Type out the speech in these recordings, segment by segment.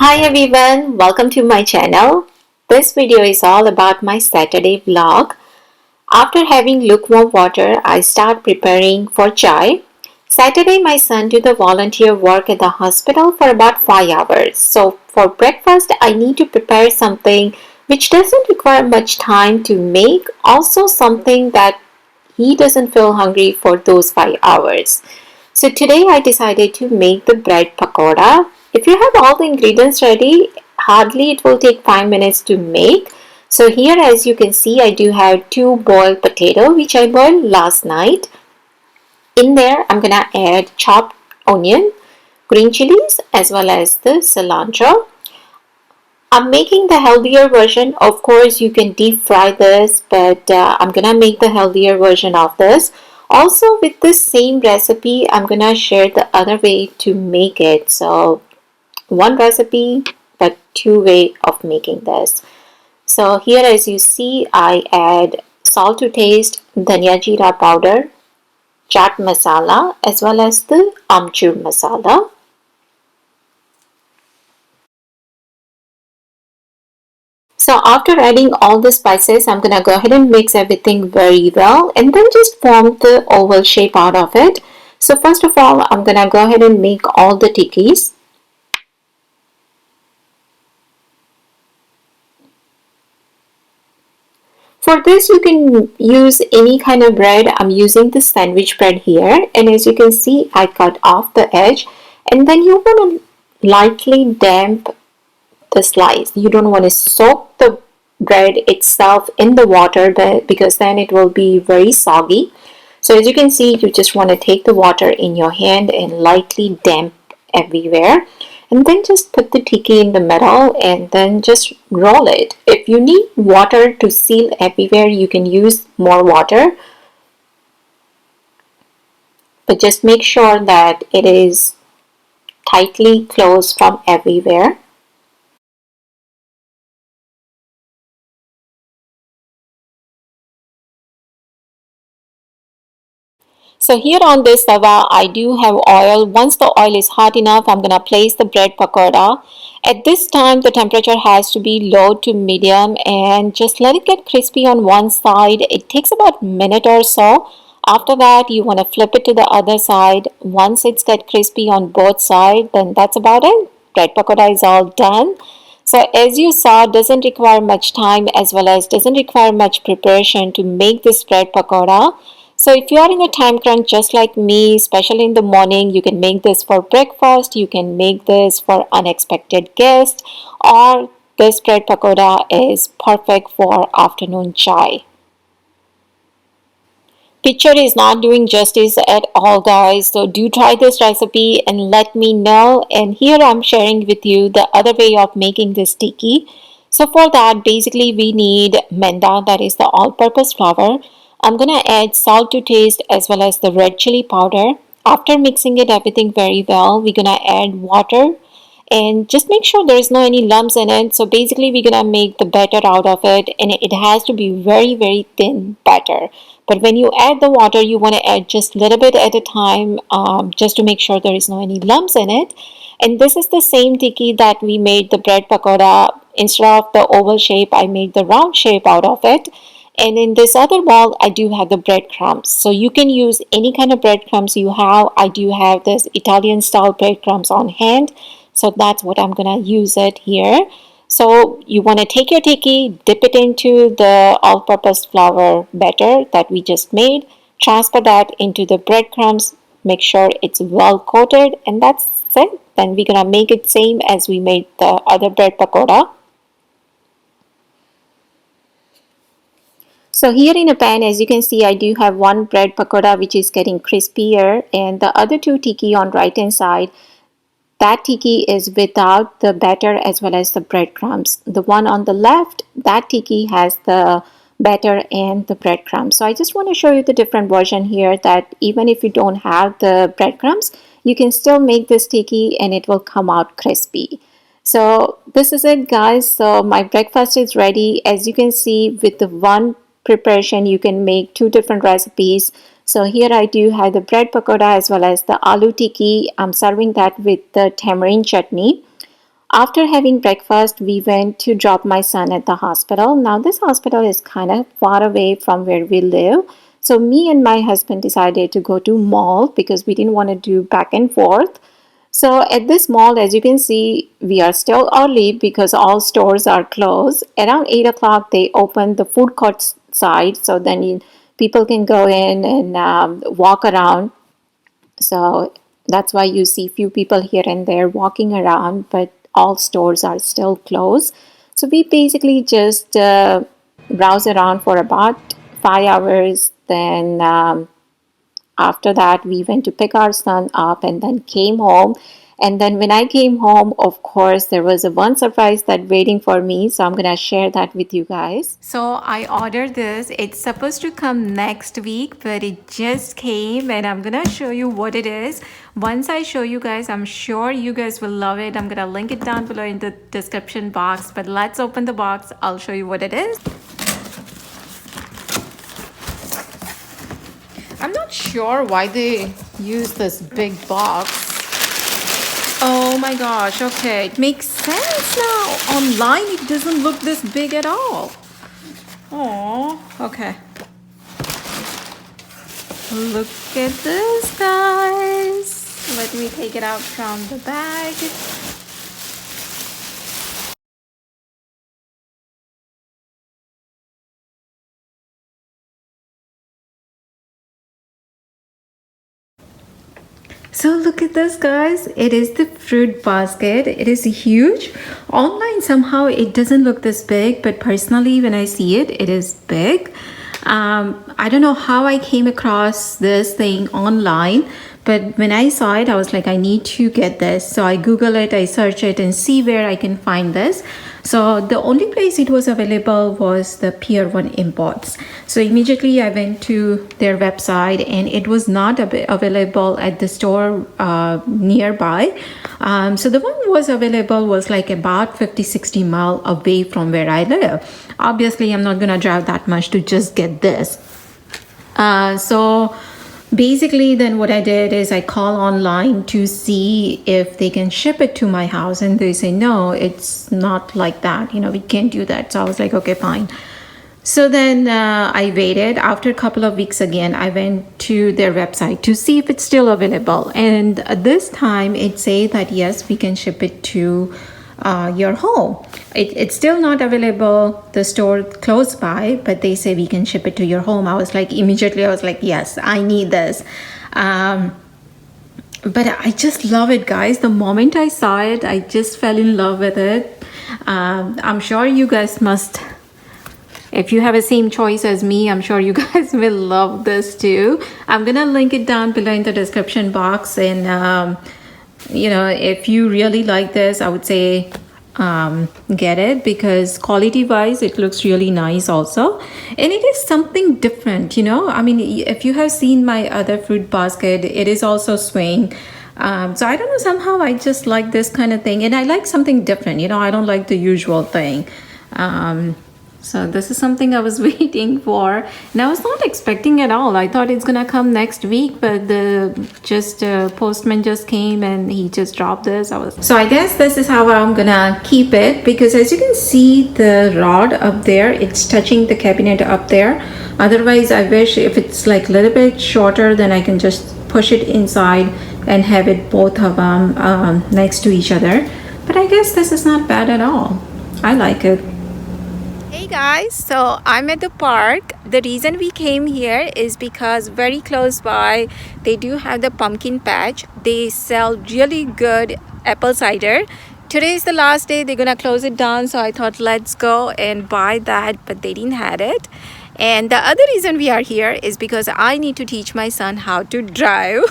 Hi everyone, welcome to my channel. This video is all about my Saturday vlog. After having lukewarm water, I start preparing for chai. Saturday my son did the volunteer work at the hospital for about 5 hours. So for breakfast I need to prepare something which doesn't require much time to make, also something that he doesn't feel hungry for those 5 hours. So today I decided to make the bread pakoda. If you have all the ingredients ready, hardly it will take 5 minutes to make. So here, as you can see, I do have 2 boiled potato which I boiled last night. In there I'm gonna add chopped onion, green chilies as well as the cilantro. I'm making the healthier version. Of course, you can deep fry this, but I'm gonna make the healthier version of this. Also, with this same recipe, I'm gonna share the other way to make it. So, one recipe, but two way of making this. So here, as you see, I add salt to taste, dhania jeera powder, chaat masala, as well as the amchur masala. So after adding all the spices, I'm gonna go ahead and mix everything very well and then just form the oval shape out of it. So first of all, I'm gonna go ahead and make all the tikkis. For this, you can use any kind of bread. I'm using the sandwich bread here, and as you can see, I cut off the edge, and then you want to lightly damp the slice. You don't want to soak the bread itself in the water, but because then it will be very soggy. So as you can see, you just want to take the water in your hand and lightly damp everywhere, and then just put the tikki in the middle and then just roll it. If you need water to seal everywhere, you can use more water, but just make sure that it is tightly closed from everywhere. So here on this tawa, I do have oil. Once the oil is hot enough, I'm gonna place the bread pakoda. At this time, the temperature has to be low to medium and just let it get crispy on one side. It takes about a minute or so. After that, you wanna flip it to the other side. Once it's get crispy on both sides, then that's about it. Bread pakoda is all done. So as you saw, it doesn't require much time as well as doesn't require much preparation to make this bread pakoda. So if you are in a time crunch just like me, especially in the morning, you can make this for breakfast, you can make this for unexpected guests, or this bread pakoda is perfect for afternoon chai. Picture is not doing justice at all, guys, so do try this recipe and let me know. And here I'm sharing with you the other way of making this tikki. So for that, basically we need maida, that is the all-purpose flour. I'm gonna add salt to taste as well as the red chili powder. After mixing it everything very well, we're gonna add water and just make sure there is no any lumps in it. So basically we're gonna make the batter out of it, and it has to be very thin batter. But when you add the water, you want to add just a little bit at a time, just to make sure there is no any lumps in it. And this is the same tikki that we made the bread pakoda. Instead of the oval shape, I made the round shape out of it. And in this other bowl, I do have the breadcrumbs. So you can use any kind of breadcrumbs you have. I do have this Italian style breadcrumbs on hand. So that's what I'm gonna use it here. So you want to take your tikki, dip it into the all-purpose flour batter that we just made, transfer that into the breadcrumbs, make sure it's well coated, and that's it. Then we're gonna make it same as we made the other bread pakoda. So here in a pan, as you can see, I do have one bread pakoda which is getting crispier, and the other two tikki on right hand side, that tikki is without the batter as well as the breadcrumbs. The one on the left, that tikki has the batter and the breadcrumbs. So I just want to show you the different version here, that even if you don't have the breadcrumbs, you can still make this tikki and it will come out crispy. So this is it, guys. So my breakfast is ready. As you can see, with the one preparation, you can make two different recipes. So here I do have the bread pakoda as well as the aloo tikki. I'm serving that with the tamarind chutney. After having breakfast, we went to drop my son at the hospital. Now, this hospital is kind of far away from where we live. So me and my husband decided to go to mall because we didn't want to do back and forth. So at this mall, as you can see, we are still early because all stores are closed. Around 8 o'clock, they open the food court side. So then people can go in and walk around. So that's why you see few people here and there walking around, but all stores are still closed. So we basically just browse around for about 5 hours. Then after that, we went to pick our son up and then came home. And then when I came home, of course, there was a one surprise that waiting for me. So I'm gonna share that with you guys. So I ordered this. It's supposed to come next week, but it just came and I'm gonna show you what it is. Once I show you guys, I'm sure you guys will love it. I'm gonna link it down below in the description box. But let's open the box. I'll show you what it is. I'm not sure why they use this big box. Oh my gosh, okay, it makes sense now. Online, it doesn't look this big at all. Oh, okay. Look at this, guys. Let me take it out from the bag. So look at this, guys. It is the fruit basket. It is huge. Online somehow it doesn't look this big, but personally when I see it, it is big. I don't know how I came across this thing online, but when I saw it, I was like, I need to get this. So I Google it, I search it and see where I can find this. So the only place it was available was the Pier 1 Imports. So immediately I went to their website and it was not available at the store nearby. So the one was available was like about 50-60 miles away from where I live. Obviously, I'm not gonna drive that much to just get this. So basically then what I did is I call online to see if they can ship it to my house, and they say no, it's not like that, we can't do that. So I was like, okay, fine. So then I waited. After a couple of weeks again, I went to their website to see if it's still available, and this time it said that yes, we can ship it to your home. It's still not available, the store close by, but they say we can ship it to your home. Immediately I was like, yes, I need this. But I just love it, guys. The moment I saw it, I just fell in love with it. I'm sure you guys must, if you have the same choice as me, I'm sure you guys will love this too. I'm gonna link it down below in the description box, and if you really like this, I would say get it, because quality wise it looks really nice also, and it is something different. I mean, if you have seen my other fruit basket, it is also swing. So I don't know, somehow I just like this kind of thing, and I like something different. I don't like the usual thing. So this is something I was waiting for, and I was not expecting at all. I thought it's gonna come next week, but the postman just came and he just dropped this. So I guess this is how I'm gonna keep it, because as you can see, the rod up there, it's touching the cabinet up there. Otherwise, I wish if it's like a little bit shorter, then I can just push it inside and have it both of them next to each other. But I guess this is not bad at all. I like it. Hey guys, so I'm at the park. The reason we came here is because very close by they do have the pumpkin patch. They sell really good apple cider. Today is the last day, they're gonna close it down, so I thought let's go and buy that, but they didn't have it. And the other reason we are here is because I need to teach my son how to drive.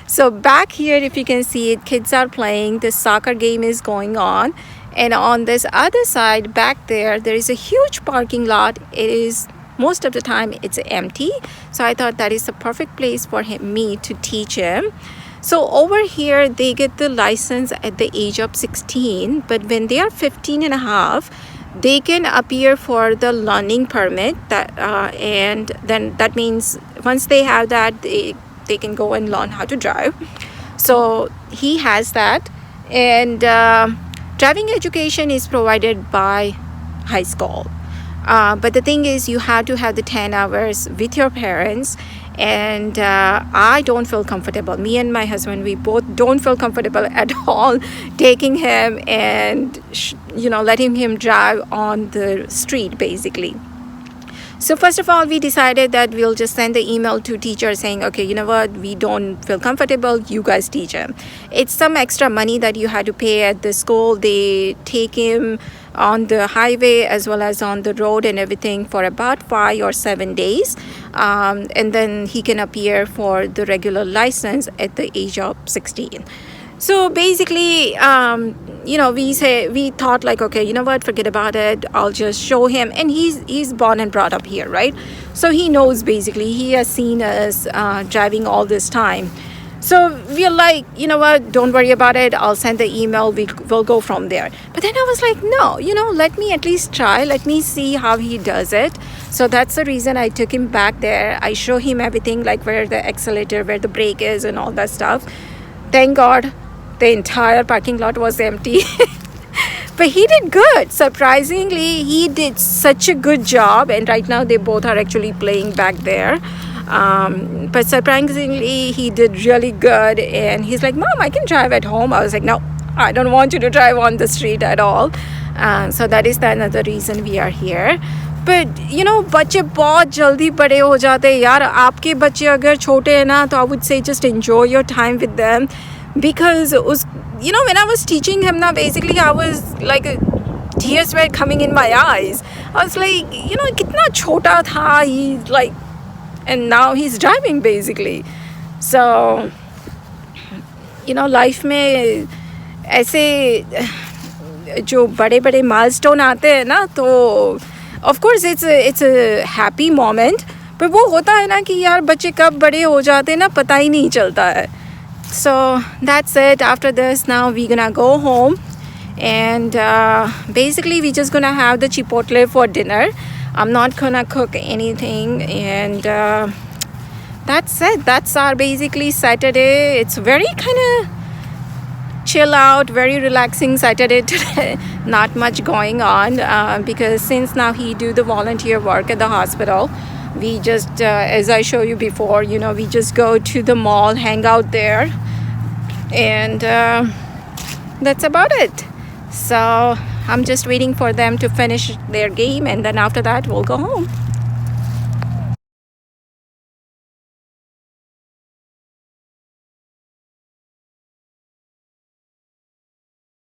So back here, if you can see it, kids are playing, the soccer game is going on. And on this other side back there, there is a huge parking lot. It is, most of the time it's empty. So I thought that is the perfect place for me to teach him. So over here, they get the license at the age of 16. But when they are 15 and a half, they can appear for the learning permit. And then that means once they have that, they can go and learn how to drive. So he has that. And Driving education is provided by high school. But the thing is, you have to have the 10 hours with your parents, and I don't feel comfortable. Me and my husband, we both don't feel comfortable at all taking him and letting him drive on the street basically. So first of all, we decided that we'll just send the email to teacher saying, okay, you know what, we don't feel comfortable, you guys teach him. It's some extra money that you had to pay at the school. They take him on the highway as well as on the road and everything for about 5 or 7 days. And then he can appear for the regular license at the age of 16. So basically, we thought like, okay, you know what, forget about it. I'll just show him. And he's born and brought up here, right? So he knows basically. He has seen us driving all this time. So we're like, you know what, don't worry about it. I'll send the email. We'll go from there. But then I was like, no, let me at least try. Let me see how he does it. So that's the reason I took him back there. I show him everything, like where the accelerator, where the brake is and all that stuff. Thank God the entire parking lot was empty. But he did good. Surprisingly, he did such a good job. And right now they both are actually playing back there. But surprisingly, he did really good. And he's like, Mom, I can drive at home. I was like, no, I don't want you to drive on the street at all. So that is another reason we are here. But बच्चे बहुत जल्दी बड़े हो जाते हैं यार. आपके बच्चे अगर छोटे हैं ना, तो I would say just enjoy your time with them. Because when I was teaching him now, basically I was like, tears were coming in my eyes. I was like, kitna chota tha, he like, and now he's driving basically. So life में ऐसे जो बड़े milestone आते हैं ना, तो of course it's a happy moment. पर वो होता है ना कि यार बच्चे कब बड़े हो जाते हैं ना, पता ही नहीं चलता है. So that's it. After this, now we're gonna go home, and basically we're just gonna have the chipotle for dinner. I'm not gonna cook anything, and that's it. That's our basically Saturday. It's very kind of chill out, very relaxing Saturday today. Not much going on because since now he do the volunteer work at the hospital, we just as I show you before, we just go to the mall, hang out there, and that's about it. So I'm just waiting for them to finish their game, and then after that we'll go home.